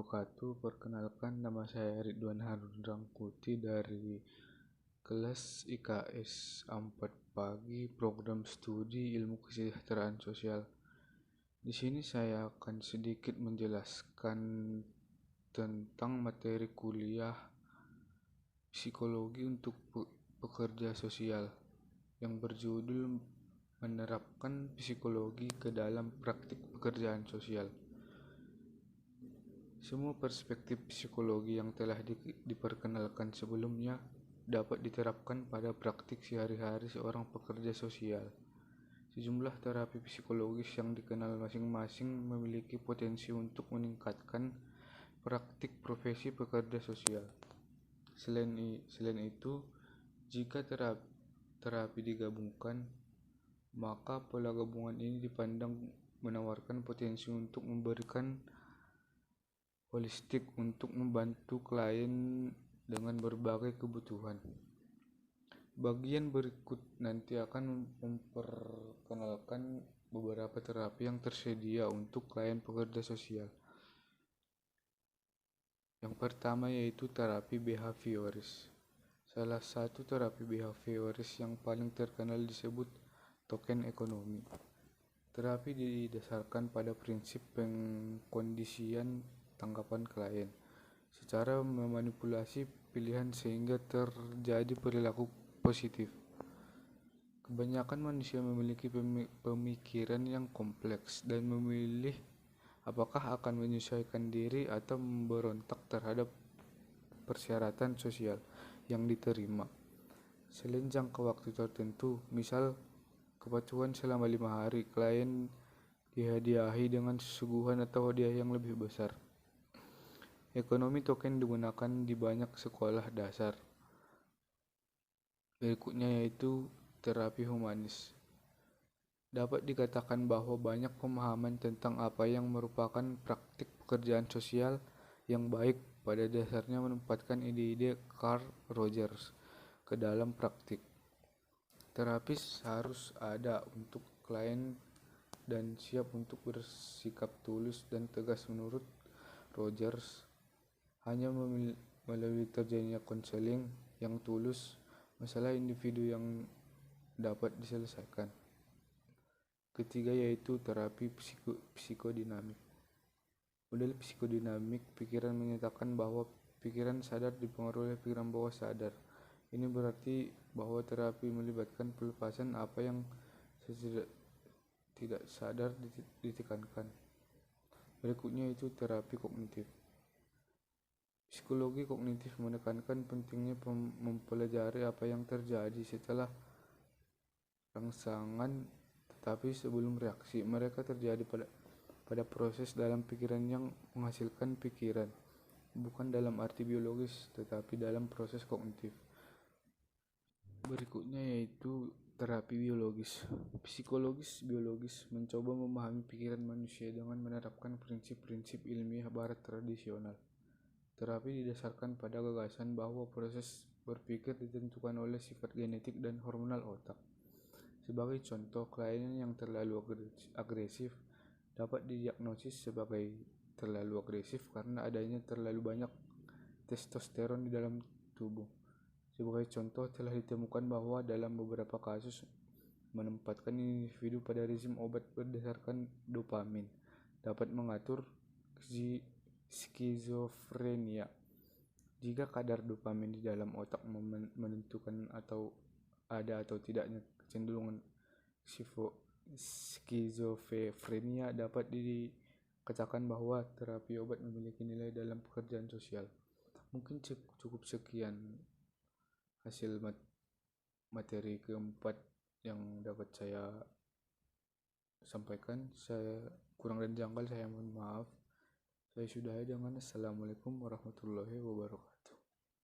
wabarakatuh. Perkenalkan, nama saya Ridwan Harun Rangkuti dari kelas IKS 4 pagi, program studi Ilmu Kesejahteraan Sosial. Di sini saya akan sedikit menjelaskan tentang materi kuliah psikologi untuk pekerja sosial yang berjudul menerapkan psikologi ke dalam praktik pekerjaan sosial. Semua perspektif psikologi yang telah diperkenalkan sebelumnya dapat diterapkan pada praktik sehari-hari seorang pekerja sosial. Sejumlah terapi psikologis yang dikenal masing-masing memiliki potensi untuk meningkatkan praktik profesi pekerja sosial. Selain itu, jika terapi digabungkan, maka pola gabungan ini dipandang menawarkan potensi untuk memberikan holistik untuk membantu klien dengan berbagai kebutuhan. Bagian berikut nanti akan memperkenalkan beberapa terapi yang tersedia untuk klien pekerja sosial. Yang pertama yaitu terapi behavioris. Salah satu terapi behavioris yang paling terkenal disebut token ekonomi. Terapi didasarkan pada prinsip pengkondisian tanggapan klien secara memanipulasi pilihan sehingga terjadi perilaku positif. Kebanyakan manusia memiliki pemikiran yang kompleks dan memilih apakah akan menyesuaikan diri atau memberontak terhadap persyaratan sosial yang diterima. Selain jangka waktu tertentu, misal kepatuhan selama 5 hari, klien dihadiahi dengan suguhan atau hadiah yang lebih besar. Ekonomi token digunakan di banyak sekolah dasar. Berikutnya yaitu terapi humanis. Dapat dikatakan bahwa banyak pemahaman tentang apa yang merupakan praktik pekerjaan sosial yang baik pada dasarnya menempatkan ide-ide Carl Rogers ke dalam praktik. Terapis harus ada untuk klien dan siap untuk bersikap tulus dan tegas. Menurut Rogers, hanya melalui terjadinya konseling yang tulus, masalah individu yang dapat diselesaikan. Ketiga yaitu terapi psikodinamik. Model psikodinamik pikiran menyatakan bahwa pikiran sadar dipengaruhi oleh pikiran bawah sadar. Ini berarti bahwa terapi melibatkan pelepasan apa yang tidak sadar ditekankan. Berikutnya itu terapi kognitif. Psikologi kognitif menekankan pentingnya mempelajari apa yang terjadi setelah rangsangan, tetapi sebelum reaksi mereka terjadi pada proses dalam pikiran yang menghasilkan pikiran, bukan dalam arti biologis tetapi dalam proses kognitif. Berikutnya yaitu terapi biologis. Psikologis biologis mencoba memahami pikiran manusia dengan menerapkan prinsip-prinsip ilmiah barat tradisional. Terapi didasarkan pada gagasan bahwa proses berpikir ditentukan oleh sifat genetik dan hormonal otak. Sebagai contoh, klien yang terlalu agresif dapat didiagnosis sebagai terlalu agresif karena adanya terlalu banyak testosteron di dalam tubuh. Sebagai contoh, telah ditemukan bahwa dalam beberapa kasus menempatkan individu pada rezim obat berdasarkan dopamin dapat mengatur skizofrenia. Jika kadar dopamin di dalam otak menentukan atau tidaknya kecenderungan skizofrenia, dapat dikatakan bahwa terapi obat memiliki nilai dalam pekerjaan sosial. Mungkin cukup sekian hasil materi keempat yang dapat saya sampaikan. Saya kurang dan janggal, saya mohon maaf. Saya sudahi dengan Assalamualaikum warahmatullahi wabarakatuh.